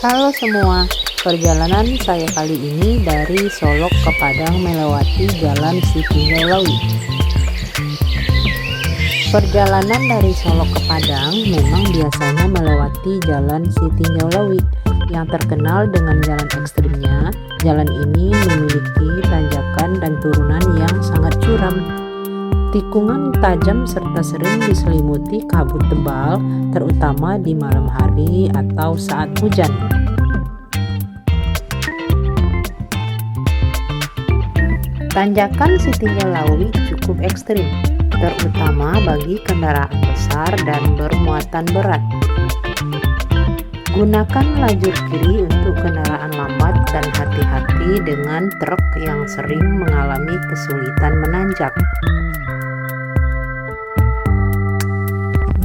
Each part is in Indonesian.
Halo semua, perjalanan saya kali ini dari Solok ke Padang melewati Jalan Sitinjau Lawi. Perjalanan dari Solok ke Padang memang biasanya melewati Jalan Sitinjau Lawi yang terkenal dengan jalan ekstrimnya. Jalan ini memiliki tanjakan dan turunan yang sangat curam, tikungan tajam serta sering diselimuti kabut tebal, terutama di malam hari atau saat hujan. Tanjakan Sitinjau Lawi cukup ekstrim, terutama bagi kendaraan besar dan bermuatan berat. Gunakan lajur kiri untuk kendaraan lambat dan hati-hati dengan truk yang sering mengalami kesulitan menanjak.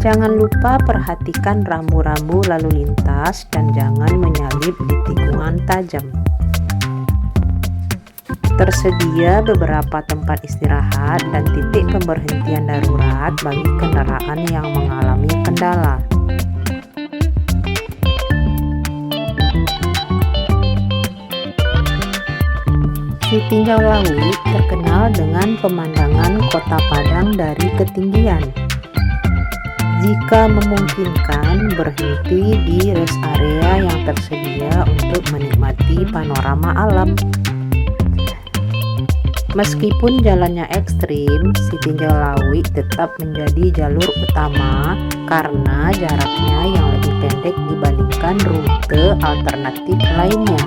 Jangan lupa perhatikan rambu-rambu lalu lintas dan jangan menyalip di tikungan tajam. Tersedia beberapa tempat istirahat dan titik pemberhentian darurat bagi kendaraan yang mengalami kendala. Sitinjau Lawi terkenal dengan pemandangan kota Padang dari ketinggian. Jika memungkinkan, berhenti di rest area yang tersedia untuk menikmati panorama alam. Meskipun jalannya ekstrim, Sitinjau Lawi tetap menjadi jalur utama karena jaraknya yang lebih pendek dibandingkan rute alternatif lainnya.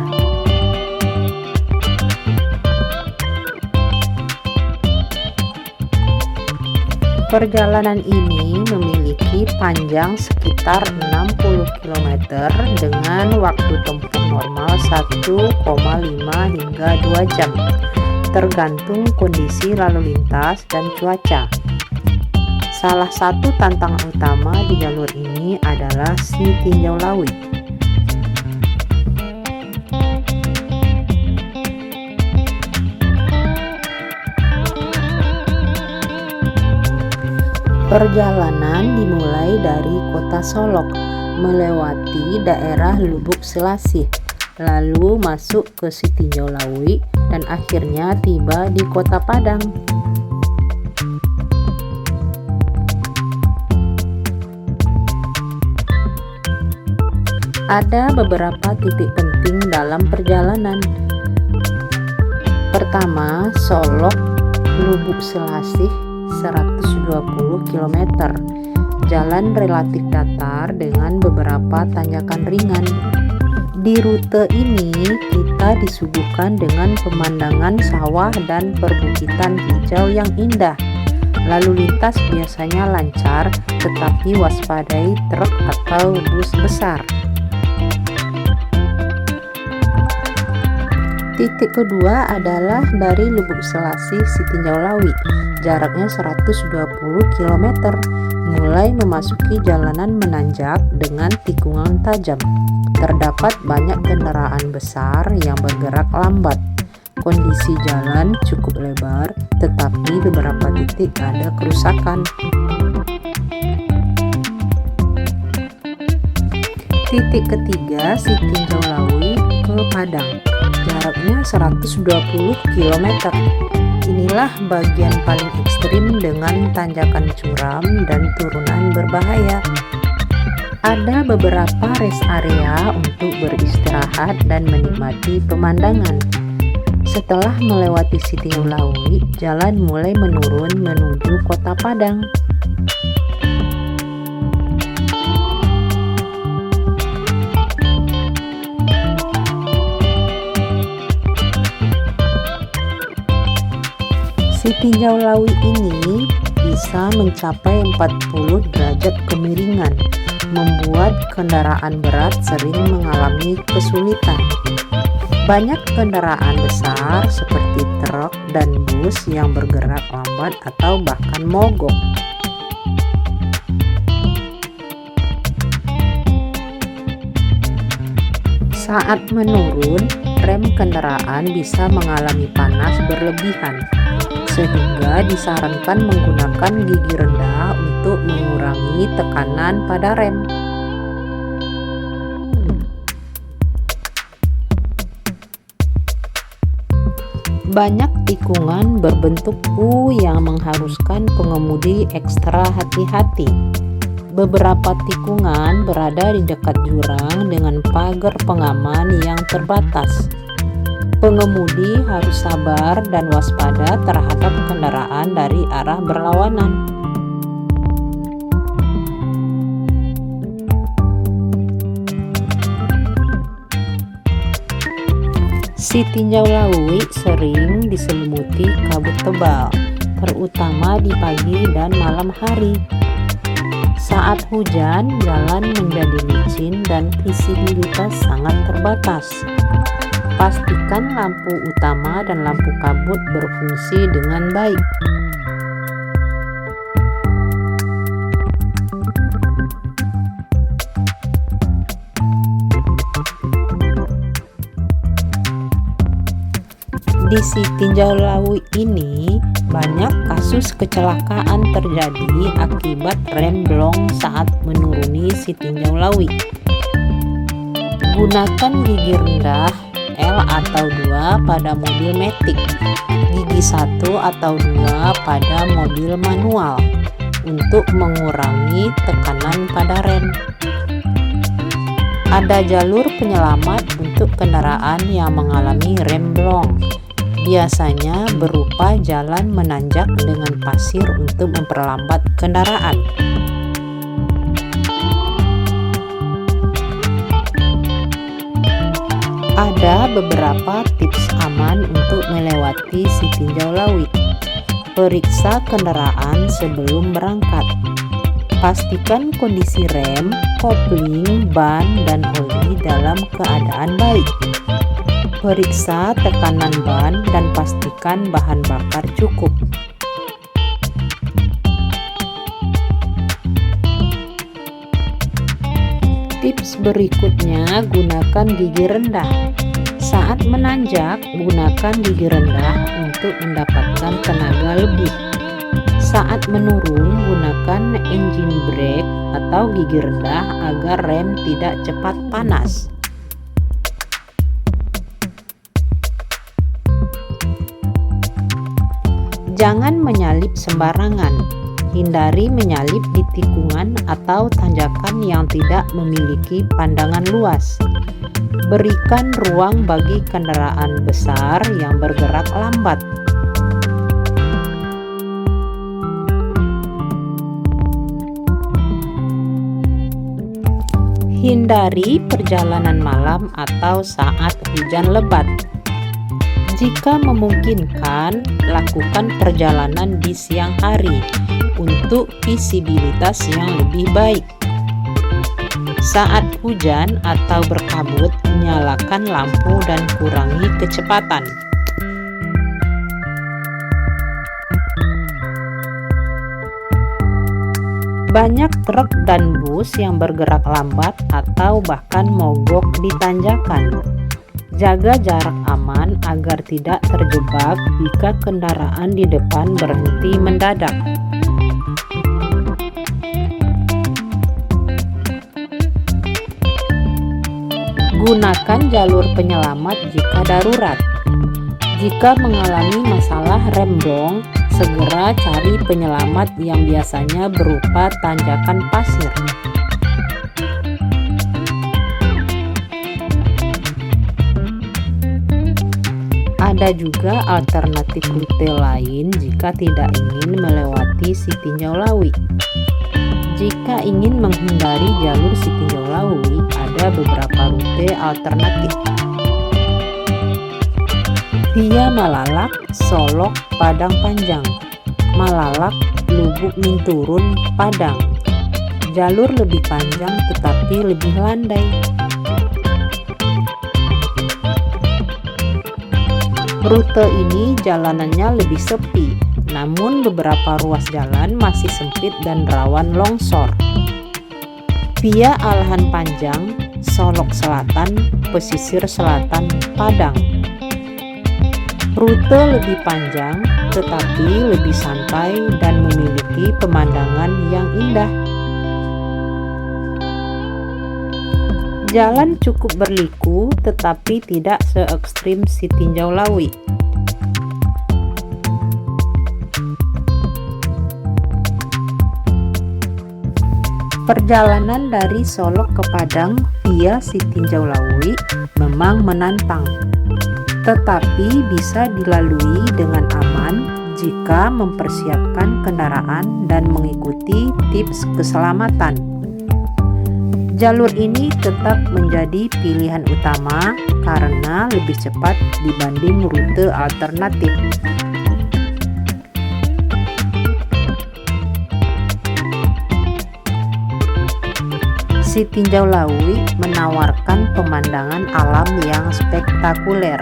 Perjalanan ini memiliki panjang sekitar 60 km dengan waktu tempuh normal 1,5 hingga 2 jam, tergantung kondisi lalu lintas dan cuaca. Salah satu tantangan utama di jalur ini adalah Sitinjau Lawi. Perjalanan dimulai dari kota Solok, melewati daerah Lubuk Selasih, lalu masuk ke Sitinjau Lawi, dan akhirnya tiba di kota Padang. Ada beberapa titik penting dalam perjalanan. Pertama, Solok Lubuk Selasih 120 km. Jalan relatif datar dengan beberapa tanjakan ringan. Di rute ini kita disuguhkan dengan pemandangan sawah dan perbukitan hijau yang indah. Lalu lintas biasanya lancar, tetapi waspadai truk atau bus besar. Titik kedua adalah dari Lubuk Selasih Sitinjau Lawi, jaraknya 120 km, mulai memasuki jalanan menanjak dengan tikungan tajam. Terdapat banyak kendaraan besar yang bergerak lambat. Kondisi jalan cukup lebar, tetapi beberapa titik ada kerusakan. Titik ketiga, Sitinjau Lawi ke Padang, jaraknya 120 km. Inilah bagian paling ekstrim dengan tanjakan curam dan turunan berbahaya. Ada beberapa rest area untuk beristirahat dan menikmati pemandangan. Setelah melewati Sitinjau Lawi, jalan mulai menurun menuju kota Padang. Sitinjau Lawi ini bisa mencapai 40 derajat kemiringan, membuat kendaraan berat sering mengalami kesulitan. Banyak kendaraan besar seperti truk dan bus yang bergerak lambat atau bahkan mogok. Saat menurun, rem kendaraan bisa mengalami panas berlebihan, sehingga disarankan menggunakan gigi rendah untuk mengurangi tekanan pada rem. Banyak tikungan berbentuk U yang mengharuskan pengemudi ekstra hati-hati. Beberapa tikungan berada di dekat jurang dengan pagar pengaman yang terbatas. Pengemudi harus sabar dan waspada terhadap kendaraan dari arah berlawanan. Si tinjau lawi sering diselimuti kabut tebal, terutama di pagi dan malam hari. Saat hujan, jalan menjadi licin dan visibilitas sangat terbatas. Pastikan lampu utama dan lampu kabut berfungsi dengan baik. Di si tinjau lawi ini banyak kasus kecelakaan terjadi akibat rem blong saat menuruni si tinjau lawi. Gunakan gigi rendah L atau 2 pada mobil matic, gigi 1 atau 2 pada mobil manual untuk mengurangi tekanan pada rem. Ada jalur penyelamat untuk kendaraan yang mengalami rem blong. Biasanya berupa jalan menanjak dengan pasir untuk memperlambat kendaraan. Ada beberapa tips aman untuk melewati si tinjau lawi. Periksa kendaraan sebelum berangkat. Pastikan kondisi rem, kopling, ban, dan oli dalam keadaan baik. Periksa tekanan ban dan pastikan bahan bakar cukup. Tips berikutnya, gunakan gigi rendah. Saat menanjak, gunakan gigi rendah untuk mendapatkan tenaga lebih. Saat menurun, gunakan engine brake atau gigi rendah agar rem tidak cepat panas. Jangan menyalip sembarangan. Hindari menyalip di tikungan atau tanjakan yang tidak memiliki pandangan luas. Berikan ruang bagi kendaraan besar yang bergerak lambat. Hindari perjalanan malam atau saat hujan lebat. Jika memungkinkan, lakukan perjalanan di siang hari untuk visibilitas yang lebih baik. Saat hujan atau berkabut, nyalakan lampu dan kurangi kecepatan. Banyak truk dan bus yang bergerak lambat atau bahkan mogok di tanjakan. Jaga jarak aman agar tidak terjebak jika kendaraan di depan berhenti mendadak. Gunakan jalur penyelamat jika darurat. Jika mengalami masalah rem blong, segera cari penyelamat yang biasanya berupa tanjakan pasir. Ada juga alternatif rute lain jika tidak ingin melewati si tinjau lawi. Jika ingin menghindari jalur si tinjau lawi, ada beberapa rute alternatif. Via Malalak, Solok, Padang Panjang. Malalak, Lubuk Minturun, Padang. Jalur lebih panjang tetapi lebih landai. Rute ini jalanannya lebih sepi, namun beberapa ruas jalan masih sempit dan rawan longsor. Via Alahan Panjang, Solok Selatan, Pesisir Selatan, Padang. Rute lebih panjang tetapi lebih santai dan memiliki pemandangan yang indah. Jalan cukup berliku tetapi tidak se ekstrim si tinjau lawi. Perjalanan dari Solo ke Padang via Sitinjau Lawi memang menantang, tetapi bisa dilalui dengan aman jika mempersiapkan kendaraan dan mengikuti tips keselamatan. Jalur ini tetap menjadi pilihan utama karena lebih cepat dibanding rute alternatif. Sitinjau Lawi menawarkan pemandangan alam yang spektakuler.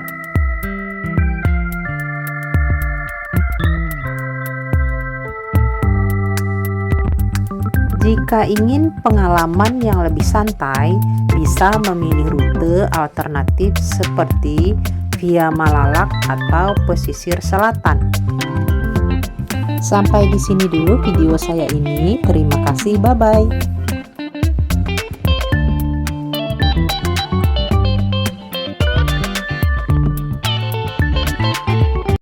Jika ingin pengalaman yang lebih santai, bisa memilih rute alternatif seperti via Malalak atau pesisir selatan. Sampai di sini dulu video saya ini. Terima kasih, bye-bye.